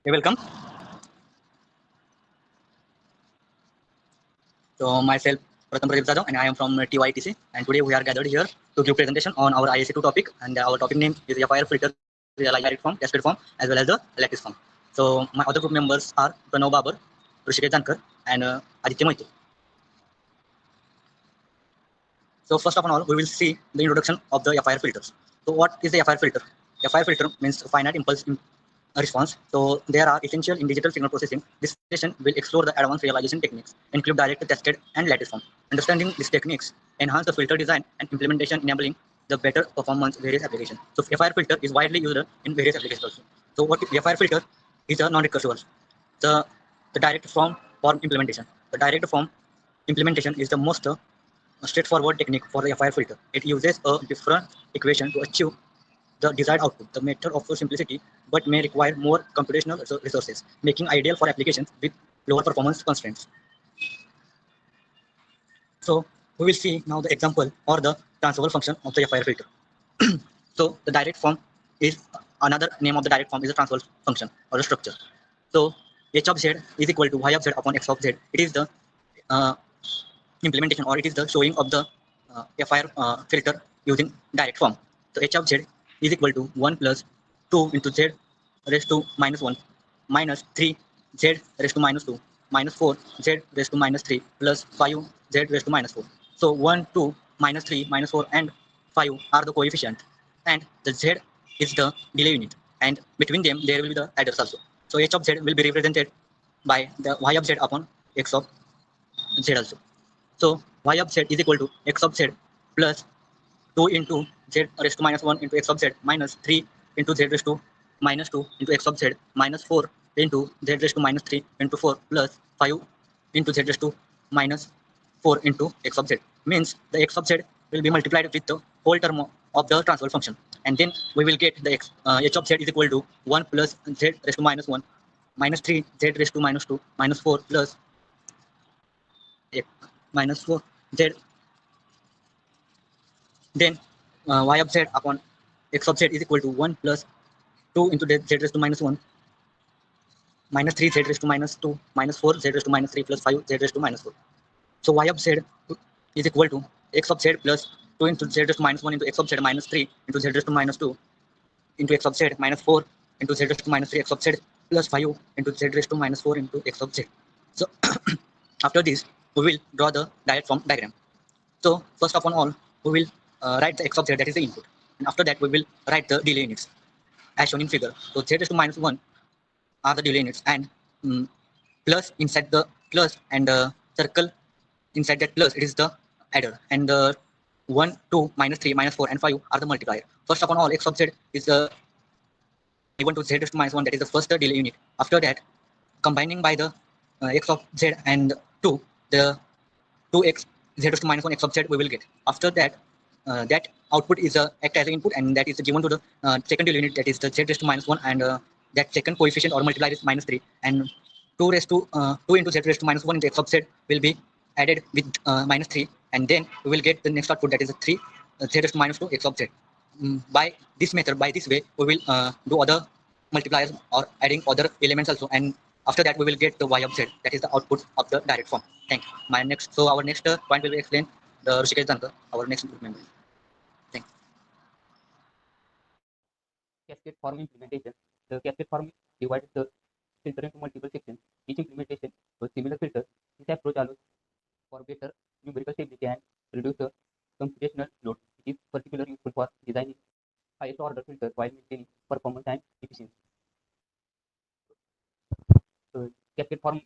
Welcome. So myself, Pratham Pradeep Jadhav, and I am from TYTC. And today we are gathered here to give presentation on our IAC2 topic. And our topic name is FIR filter, realized direct form, cascade form, as well as the lattice form. So my other group members are Pranav Babar, Rishikesh Jankar, and Aditya Moite. So first of all, we will see the introduction of the FIR filters. So what is the FIR filter? FIR filter means finite impulse response. So there are essential in digital signal processing. This session will explore the advanced realization techniques, include direct, cascade, and lattice form. Understanding these techniques enhance the filter design and implementation, enabling the better performance various applications. So FIR filter is widely used in various applications also. So what FIR filter is a non-recursive one. The the direct form implementation. The direct form implementation is the most a straightforward technique for the FIR filter. It uses a different equation to achieve the desired output. The method offers simplicity but may require more computational resources, making ideal for applications with lower performance constraints. So we will see now the example or the transfer function of the FIR filter. So the direct form is another name of the direct form is a transfer function or a structure. So h of z is equal to y of z upon x of z. It is the uh, implementation or it is the showing of the FIR filter using direct form. So h of z is equal to 1 plus 2 into z raised to minus 1 minus 3 z raised to minus 2 minus 4 z raised to minus 3 plus 5 z raised to minus 4. So 1, 2, minus 3, minus 4 and 5 are the coefficient and the z is the delay unit and between them there will be the adders also. So h of z will be represented by the y of z upon x of z also. So y of z is equal to x of z plus 2 into z raised to minus 1 into x of z minus 3 into z raised to minus 2 into x of z minus 4 into z raised to minus 3 into 4 plus 5 into z raised to minus 4 into x of z. Means the x of z will be multiplied with the whole term of the transfer function. And then we will get the h of z is equal to 1 plus z raised to minus 1 minus 3 z raised to minus 2 minus 4 plus minus 4 z, then y of z upon x of z is equal to 1 plus 2 into z raised to minus 1 minus 3 z raised to minus 2 minus 4 z raised to minus 3 plus 5 z raised to minus 4. So y of z is equal to x of z plus 2 into z raised to minus 1 into x of z minus 3 into z raised to minus 2 into x of z minus 4 into z raised to minus 3 x of z plus 5 into z raised to minus 4 into x of z. So after this we will draw the direct form diagram. So first of all, we will write the x of z, that is the input. And after that, we will write the delay units as shown in figure. So z raised to minus 1 are the delay units and plus inside the plus and circle inside that plus, it is the adder. And the 1, 2, minus 3, minus 4 and 5 are the multiplier. First of all, x of z is the equal to z raised to minus 1, that is the first delay unit. After that, combining by the x of z and 2, the 2x z raised to minus 1 x of z we will get. After that, that output is act as an input and that is given to the second unit, that is the z raised to minus 1 and that second coefficient or multiplier is minus 3 and 2 raised to 2 into z raised to minus 1 into x of z will be added with minus 3 and then we will get the next output, that is the 3 z raised to minus 2 x of z. By this method, by this way, we will do other multipliers or adding other elements also, and after that we will get the y of z, that is the output of the direct form. Thank you. So our next point will be explained the Rishikesh Dhankar, our next group member. Thank you. Cascade form implementation. The cascade form divides the filter into multiple sections. Each implementation was similar filter. This approach allows for better numerical stability and reduce the computational load. It is particularly useful for designing highest order filter while maintaining performance and efficiency. So cascade form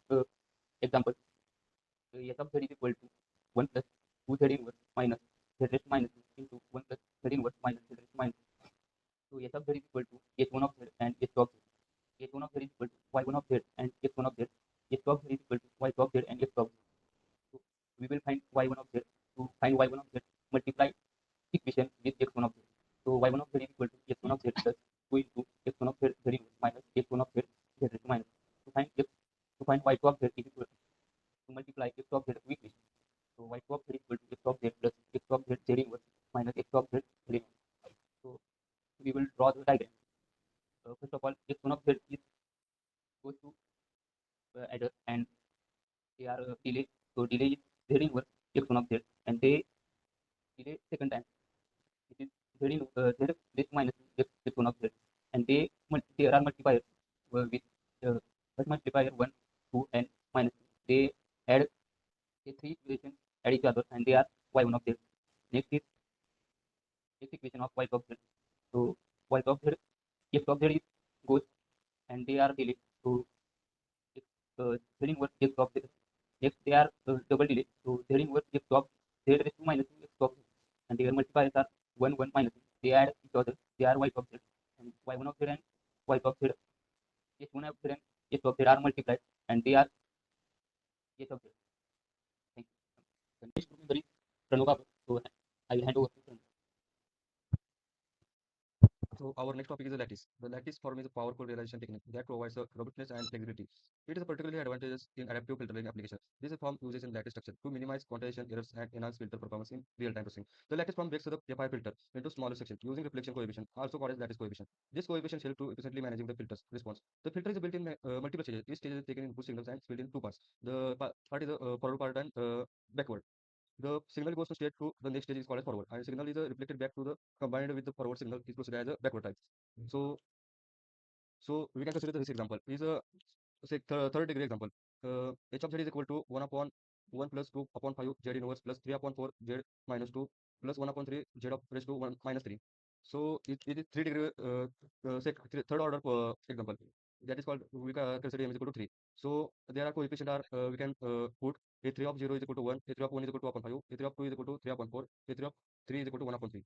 example. S of z is equal to 1 plus 2 z inverse minus z raised to minus 2 into 1 plus z inverse minus z raised to minus 2. So S of z is equal to h1 of z and h2 of z. h1 of z is equal to y1 of z and x1 of z. h2 of z is equal to y2 of z and x2 of z. So we will find y1 of z. To find y1 of z, multiply equation with x1 of z. So y1 of z is equal to x1 of z plus 2 into x1 of z inverse minus x1 of z raised to minus. To find y2 of z is equal to multiply x2 of z with equation. So y2 of z is equal to x of z plus x of z inverse minus x of z inverse. So we will draw the diagram. First of all, x1 of z is goes to adder and they are delayed. So delay is z inverse x1 of z and they delay second time. It is z in z raised to minus x1 of z and there are multipliers with first multiplier 1, 2 and minus 2. They add a three equations at each other and they are y1 of z. Next is next equation of y of z. So y of z x of z is goes and they are delayed. So x z inverse x of z. Next they are double delay. So z inverse x of z raised to minus 2 x of z and their multipliers are 1, 1 minus 2. They add each other. They are y of z and y1 of z and y of z. x1 of z and x of z are multiplied and they are x of z. Thank you. The next group member is Pranoga. So I will hand over to Pranoga. So our next topic is the lattice. The lattice form is a powerful realization technique that provides a robustness and flexibility. It is particularly advantageous in adaptive filtering applications. This form uses in lattice structure to minimize quantization errors and enhance filter performance in real-time processing. The lattice form breaks the FIR filter into smaller sections using reflection coefficient, also called as lattice coefficient. This coefficient helps to efficiently managing the filter's response. The filter is built in multiple stages. Each stage is taken input signals and split in two parts. The part is the forward part and backward. The signal goes to state to the next stage is called as forward, and signal is reflected back to the combined with the forward signal is considered as a backward type. So, so we can consider this example is a say third degree example. H of z is equal to 1 upon 1 plus 2 upon 5 z inverse plus 3 upon 4 z minus 2 plus 1 upon 3 z of raised to 1 minus 3. So it is 3 degree third order example. That is called we can consider m is equal to 3. So there are coefficient are we can put a3 of 0 is equal to 1, a3 of 1 is equal to upon 5, a3 of 2 is equal to 3 upon 4, a3 of 3 is equal to 1 upon 3.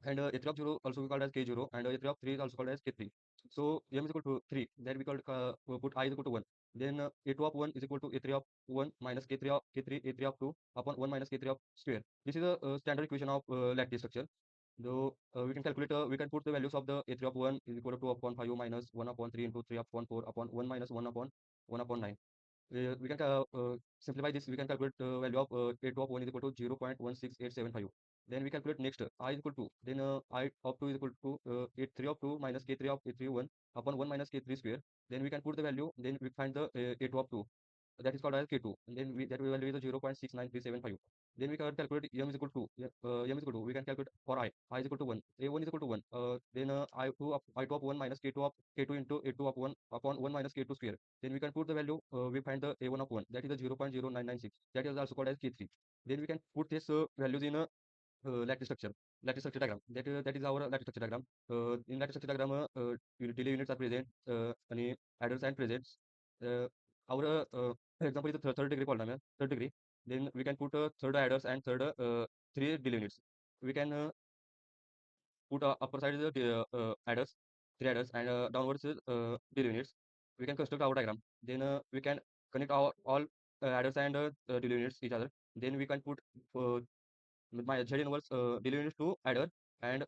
And a3 of 0 also we called as k0 and a3 of 3 is also called as k3. So m is equal to 3, that we called we put I is equal to 1. Then a2 of 1 is equal to a3 of 1 minus k3 of k3 a3 of 2 upon 1 minus k3 of square. This is a standard equation of lattice structure. Though we can calculate, we can put the values of the a3 of 1 is equal to 2 upon 5 minus 1 upon 3 into 3 upon 4 upon 1 minus 1 upon 1 upon 9. We can simplify this. We can calculate value of a2 of 1 is equal to 0.16875. Then we calculate next I is equal to, then I of 2 is equal to a3 of 2 minus k3 of a3 1 upon 1 minus k3 square. Then we can put the value, then we find the a2 of 2, that is called as k2, and then that value is 0.69375. Then we can calculate m is equal to m is equal to, we can calculate for I is equal to 1, a1 is equal to 1, then I2 of 1 minus k2 of k2 into a2 of 1 upon 1 minus k2 square. Then we can put the value, we find the a1 of 1, that is the 0.0996, that is also called as k3. Then we can put this values in a lattice structure diagram. That is our lattice structure diagram. In lattice structure diagram, delay units are present, and adders and presents. Our example is the third degree polynomial, third degree. Then we can put third adders and third three delay units. We can put upper side is adders, three adders, and downwards is delay units. We can construct our diagram. Then we can connect all adders and delay units each other. Then we can put my Z inverse delay units to adder and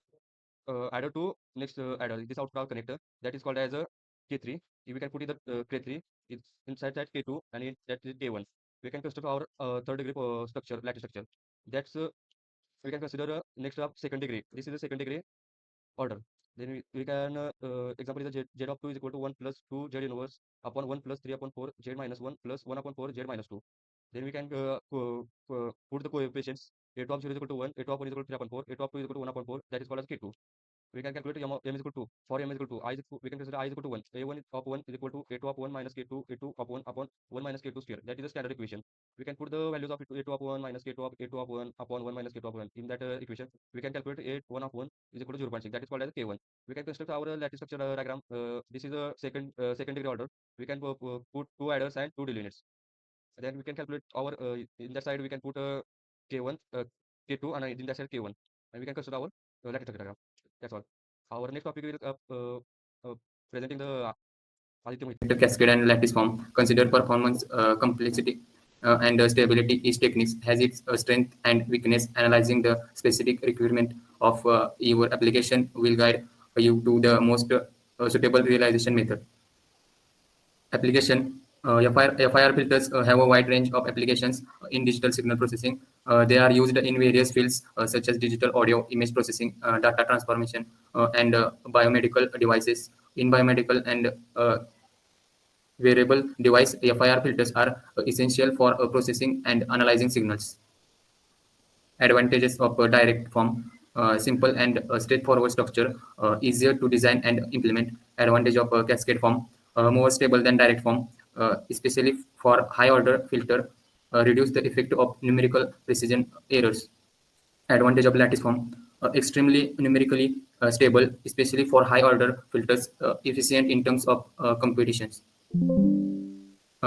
adder to next adder. This output connector that is called as a K3. If we can put in the K3, it's inside that K2 and that is K1. We can construct our third degree structure, lattice structure. That's we can consider next up second degree. This is the second degree order. Then we can example is the z of 2 is equal to 1 plus 2 z inverse upon 1 plus 3 upon 4 z minus 1 plus 1 upon 4 z minus 2. Then we can put the coefficients a2 of 0 is equal to 1, a2 of 1 is equal to 3 upon 4, a2 of 2 is equal to 1 upon 4, that is called as k2. We can calculate m is equal to, for m is equal to I is equal, we can consider I is equal to 1, a1 of 1 is equal to a2 of 1 minus k2 a2 upon 1 minus k2 square. That is the standard equation. We can put the values of a2 of 1 minus k2 of a2 of 1 upon 1 minus k2 of 1 in that equation. We can calculate a1 of 1 is equal to 0.6, that is called as k1. We can construct our lattice structure diagram. This is a second degree order. We can put two adders and two delineators. Then we can calculate our in that side we can put k1 k2 and in that side k1, and we can consider our lattice structure diagram. That's all. Our next topic will presenting the Aditya Mohit. Cascade and lattice form consider performance, complexity, and stability. Each technique has its strength and weakness. Analyzing the specific requirement of your application will guide you to the most suitable realization method. Application FIR filters have a wide range of applications in digital signal processing. They are used in various fields such as digital audio, image processing, data transformation, and biomedical devices. In biomedical and wearable device, FIR filters are essential for processing and analyzing signals. Advantages of a direct form: simple and straightforward structure, easier to design and implement. Advantage of a cascade form: more stable than direct form, especially for high order filter, reduce the effect of numerical precision errors. Advantage of lattice form: extremely numerically stable, especially for high order filters, efficient in terms of computations.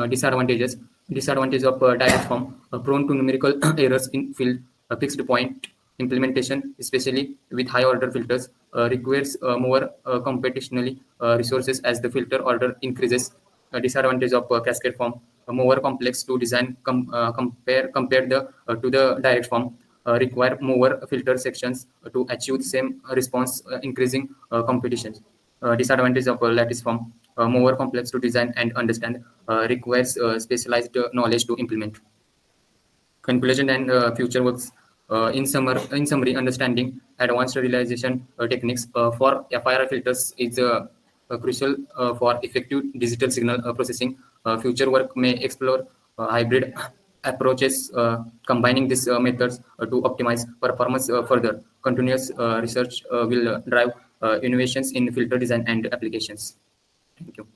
Disadvantage of direct form: prone to numerical errors in field. Fixed point implementation, especially with high order filters, requires more computationally resources as the filter order increases. Disadvantage of cascade form: more complex to design compare the to the direct form, require more filter sections to achieve the same response, increasing competition. Disadvantage of lattice form: more complex to design and understand, requires specialized knowledge to implement. Conclusion and future works. In summary, understanding advanced realization techniques for FIR filters is crucial for effective digital signal processing. Future work may explore hybrid approaches, combining these methods to optimize performance further. Continuous research will drive innovations in filter design and applications. Thank you.